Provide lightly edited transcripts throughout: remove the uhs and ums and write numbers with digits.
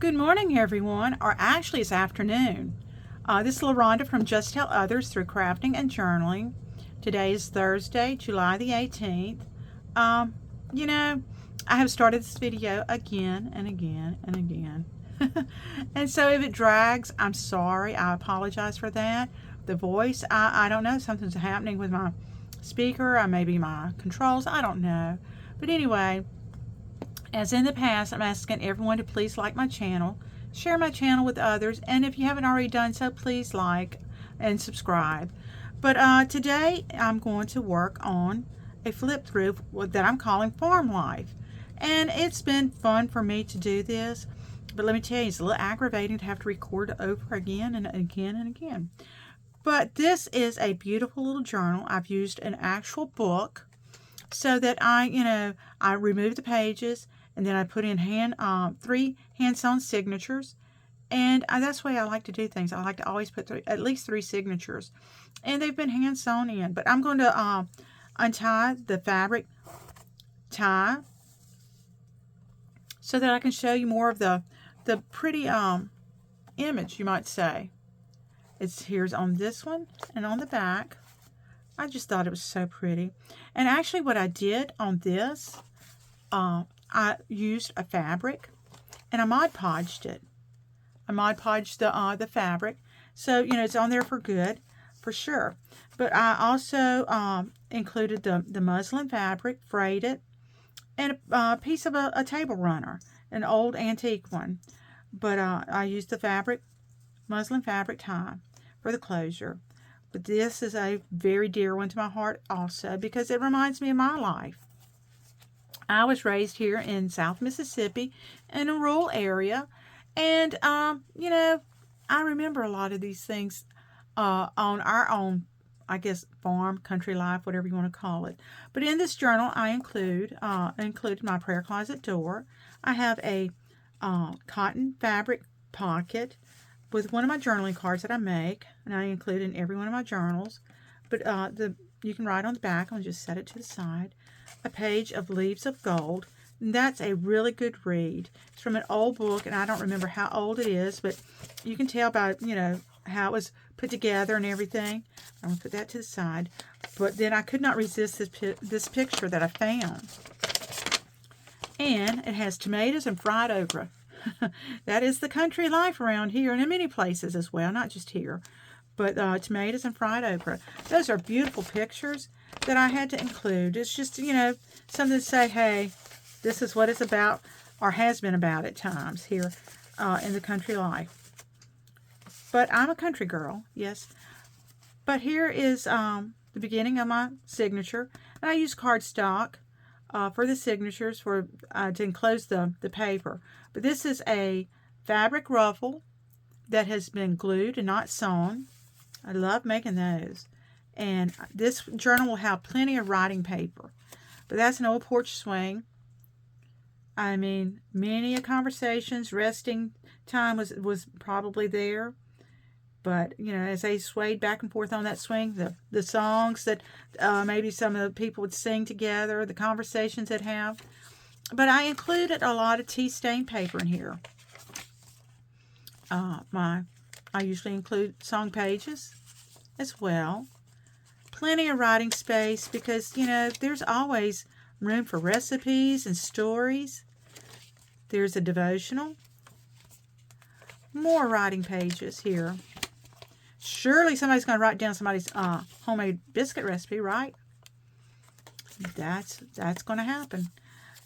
Good morning, everyone, or actually it's afternoon. This is LaRonda from Just Tell Others Through Crafting and Journaling. Today is Thursday, July the 18th. Um, you know, I have started this video again and again and again. And so if it drags, I'm sorry. I apologize for that. The voice, I don't know. Something's happening with my speaker, or maybe my controls. I don't know. But anyway, as in the past, I'm asking everyone to please like my channel, share my channel with others, and if you haven't already done so, please like and subscribe. But today I'm going to work on a flip through that I'm calling Farm Life. And it's been fun for me to do this, but let me tell you, it's a little aggravating to have to record over again and again and again. But this is a beautiful little journal. I've used an actual book so that I remove the pages, and then I put in three hand-sewn signatures. And that's the way I like to do things. I like to always put at least three signatures. And they've been hand-sewn in. But I'm going to untie the fabric tie so that I can show you more of the pretty image, you might say. Here's on this one and on the back. I just thought it was so pretty. And actually what I did on this, I used a fabric and I Mod Podged it. I Mod Podged the fabric. So, it's on there for good, for sure. But I also included the muslin fabric, frayed it, and a piece of a table runner, an old antique one. But I used the muslin fabric tie for the closure. But this is a very dear one to my heart also because it reminds me of my life. I was raised here in South Mississippi in a rural area. And, I remember a lot of these things on our own, I guess, farm, country life, whatever you want to call it. But in this journal, I included my prayer closet door. I have a cotton fabric pocket with one of my journaling cards that I make, and I include in every one of my journals. But you can write on the back. I'll just set it to the side. A page of Leaves of Gold. And that's a really good read. It's from an old book, and I don't remember how old it is, but you can tell by, how it was put together and everything. I'm going to put that to the side. But then I could not resist this picture that I found. And it has tomatoes and fried okra. That is the country life around here and in many places as well, not just here. But tomatoes and fried okra. Those are beautiful pictures that I had to include. It's just, something to say, hey, this is what it's about or has been about at times here in the country life. But I'm a country girl, yes. But here is the beginning of my signature. And I use cardstock for the signatures to enclose the paper. But this is a fabric ruffle that has been glued and not sewn. I love making those. And this journal will have plenty of writing paper. But that's an old porch swing. I mean, many a conversations, resting time was probably there. But, as they swayed back and forth on that swing, the songs that maybe some of the people would sing together, the conversations they'd have. But I included a lot of tea-stained paper in here. I usually include song pages as well. Plenty of writing space because, there's always room for recipes and stories. There's a devotional. More writing pages here. Surely somebody's going to write down somebody's homemade biscuit recipe, right? That's going to happen.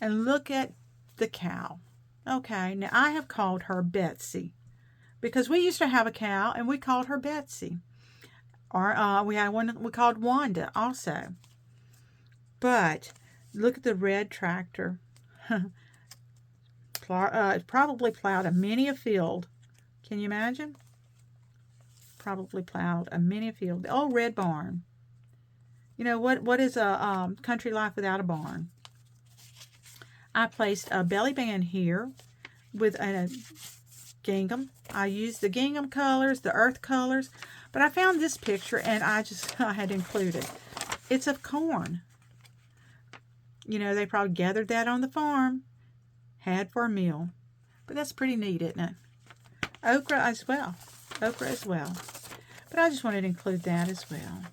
And look at the cow. Okay, now I have called her Betsy because we used to have a cow and we called her Betsy. Or we had one we called Wanda also. But look at the red tractor. It probably plowed many a field. Can you imagine? Probably plowed many a field. The old red barn. What is a country life without a barn? I placed a belly band here with a gingham. I used the gingham colors, the earth colors, but I found this picture and I had to include it. It's of corn. They probably gathered that on the farm, had for a meal. But that's pretty neat, isn't it? Okra as well. Okra as well. But I just wanted to include that as well.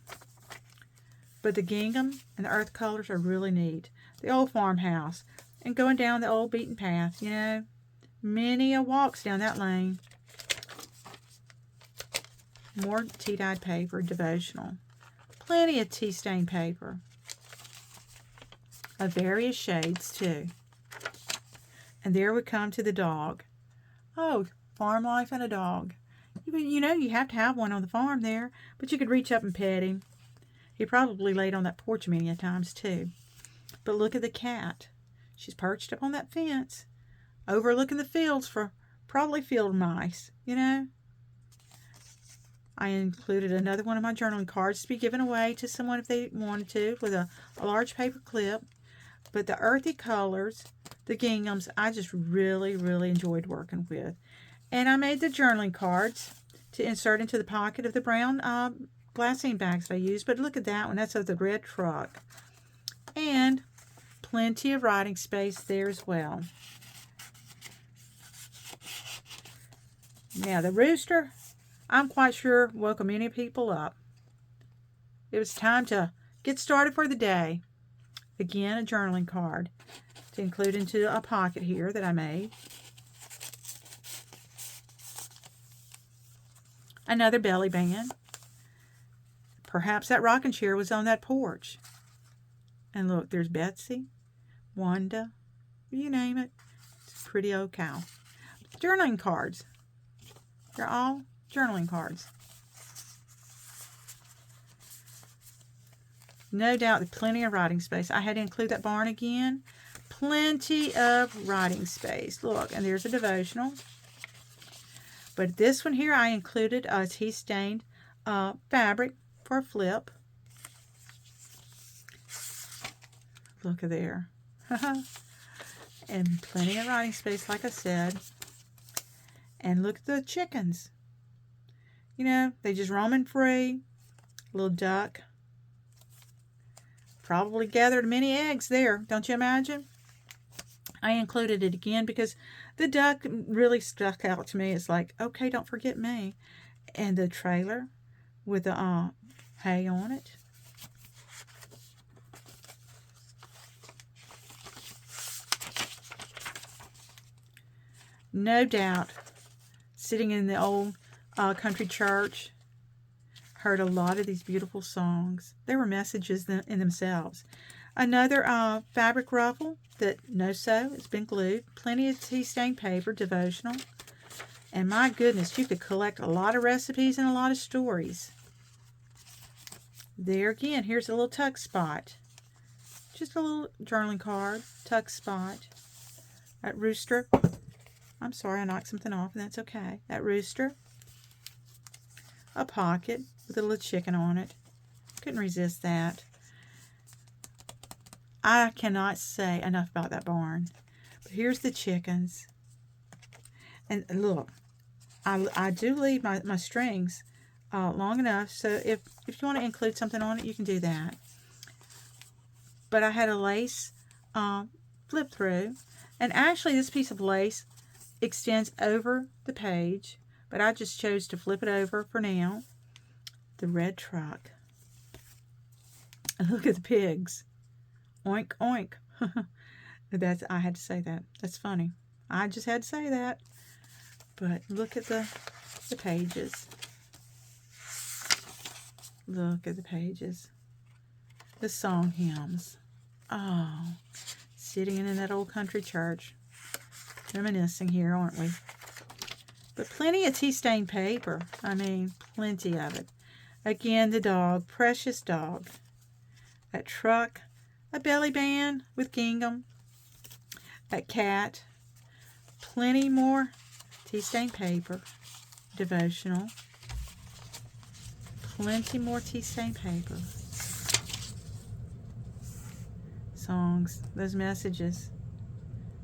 But the gingham and the earth colors are really neat. The old farmhouse. And going down the old beaten path, you know. Many a walks down that lane. More tea-dyed paper, devotional. Plenty of tea-stained paper. Of various shades, too. And there we come to the dog. Oh, farm life and a dog. You know, you have to have one on the farm there, but you could reach up and pet him. He probably laid on that porch many a times, too. But look at the cat. She's perched up on that fence, overlooking the fields for probably field mice, you know. I included another one of my journaling cards to be given away to someone if they wanted to, with a large paper clip. But the earthy colors, the ginghams, I just really, really enjoyed working with. And I made the journaling cards to insert into the pocket of the brown glassine bags I used. But look at that one. That's of the red truck. And plenty of writing space there as well. Now, the rooster, I'm quite sure, woke many people up. It was time to get started for the day. Again, a journaling card to include into a pocket here that I made. Another belly band. Perhaps that rocking chair was on that porch. And look, there's Betsy, Wanda, you name it. It's a pretty old cow. Journaling cards. They're all journaling cards. No doubt there's plenty of writing space. I had to include that barn again. Plenty of writing space. Look, and there's a devotional. But this one here, I included a tea-stained fabric for a flip. Look at there. And plenty of writing space, like I said. And look at the chickens. You know, they just roaming free. Little duck. Probably gathered many eggs there, don't you imagine? I included it again because the duck really stuck out to me. It's like, okay, don't forget me. And the trailer with the hay on it. No doubt, sitting in the old country church, heard a lot of these beautiful songs. They were messages in themselves. Another fabric ruffle that no-sew, it's been glued. Plenty of tea-stained paper, devotional. And my goodness, you could collect a lot of recipes and a lot of stories. There again, here's a little tuck spot. Just a little journaling card, tuck spot. That rooster. I'm sorry, I knocked something off, and that's okay. That rooster. A pocket with a little chicken on it. Couldn't resist that. I cannot say enough about that barn. But here's the chickens. And look, I do leave my strings long enough, so if you want to include something on it, you can do that. But I had a lace flip through, and actually this piece of lace extends over the page, but I just chose to flip it over for now. The red truck. And look at the pigs. Oink, oink. I had to say that. That's funny. I just had to say that. But look at the pages. Look at the pages. The song hymns. Oh, sitting in that old country church. Reminiscing here, aren't we? But plenty of tea-stained paper. I mean, plenty of it. Again, the dog. Precious dog. That truck. A belly band with gingham. That cat. Plenty more tea-stained paper. Devotional. Plenty more tea-stained paper. Songs. Those messages.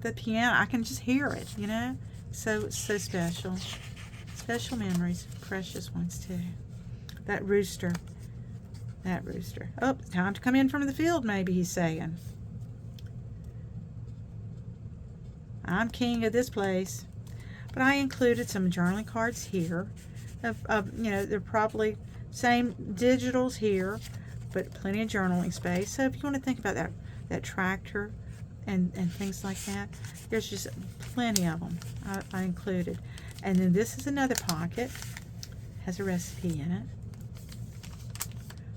The piano, I can just hear it, you know? So special. Special memories. Precious ones, too. That rooster. That rooster. Oh, time to come in from the field, maybe he's saying. I'm king of this place. But I included some journaling cards here. They're probably same digitals here, but plenty of journaling space. So if you want to think about that tractor and things like that, there's just plenty of them I included. And then this is another pocket, has a recipe in it.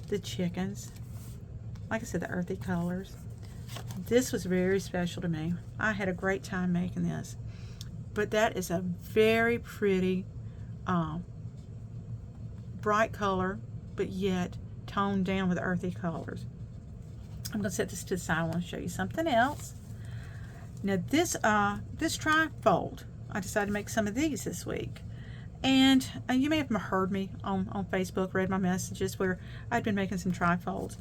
The chickens, like I said, the earthy colors. This was very special to me. I had a great time making this. But that is a very pretty, bright color, but yet toned down with earthy colors. I'm going to set this to the side. I want to show you something else. Now this trifold, I decided to make some of these this week. And you may have heard me on Facebook, read my messages where I'd been making some trifolds.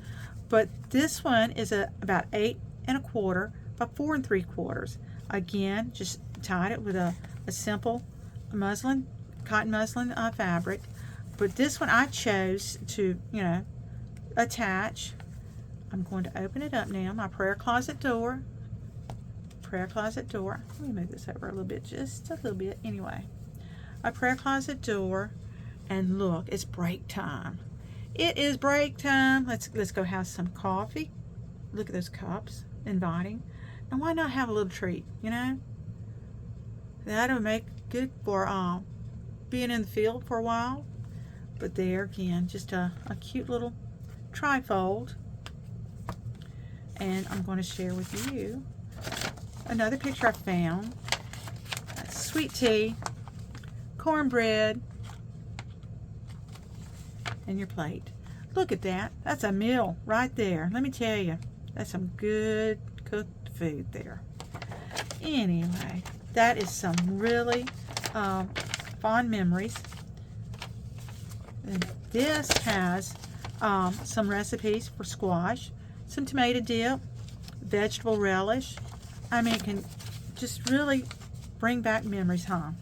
But this one is about 8 1/4 by 4 3/4. Again, just tied it with a simple cotton muslin fabric. But this one I chose to, attach. I'm going to open it up now. My prayer closet door. Let me move this over a little bit, just a little bit. Anyway, a prayer closet door, and look, it's break time. It is break time. Let's go have some coffee. Look at those cups, inviting. And why not have a little treat? That'll make good for being in the field for a while. But there again, just a cute little trifold. And I'm going to share with you another picture I found. Sweet tea, cornbread, and your plate. Look at that. That's a meal right there. Let me tell you, that's some good cooked food there. Anyway, that is some really fond memories. And this has some recipes for squash, some tomato dip, vegetable relish. I mean, it can just really bring back memories, huh?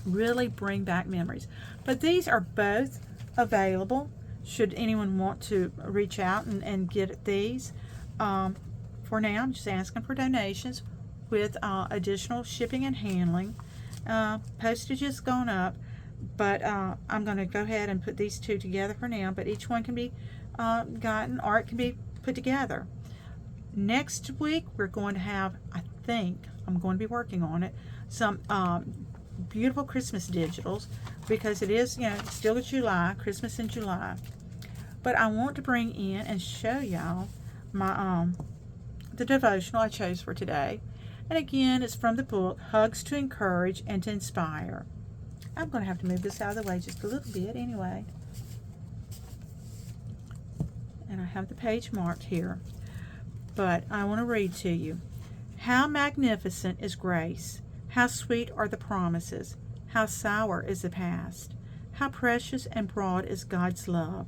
Really bring back memories. But these are both available should anyone want to reach out and get these. For now, I'm just asking for donations with additional shipping and handling. Postage has gone up, but I'm going to go ahead and put these two together for now, but each one can be gotten, or it can be put together. Next week, we're going to have, I think, I'm going to be working on it, some beautiful Christmas digitals, because it is, still July, Christmas in July. But I want to bring in and show y'all my the devotional I chose for today. And again, it's from the book Hugs to Encourage and to Inspire. I'm going to have to move this out of the way just a little bit anyway. And I have the page marked here. But I want to read to you. How magnificent is grace. How sweet are the promises. How sour is the past. How precious and broad is God's love.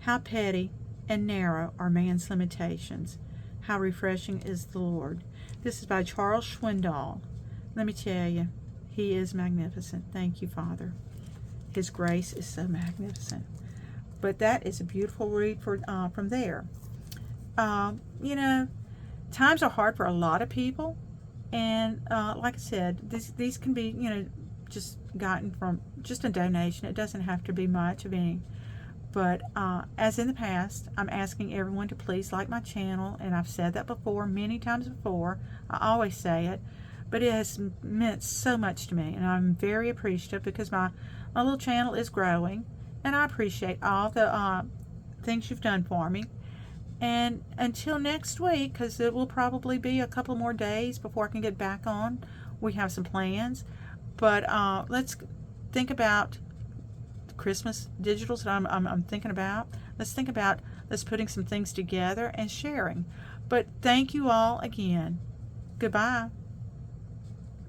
How petty and narrow are man's limitations. How refreshing is the Lord. This is by Charles Schwindoll. Let me tell you, he is magnificent. Thank you, Father. His grace is so magnificent. But that is a beautiful read from there. Times are hard for a lot of people. And like I said, these can be, just gotten from just a donation. It doesn't have to be much of any. But as in the past, I'm asking everyone to please like my channel. And I've said that before, many times before. I always say it. But it has meant so much to me. And I'm very appreciative because my little channel is growing. And I appreciate all the things you've done for me. And until next week, because it will probably be a couple more days before I can get back on, we have some plans. But let's think about Christmas digitals that I'm thinking about. Let's think about putting some things together and sharing. But thank you all again. Goodbye.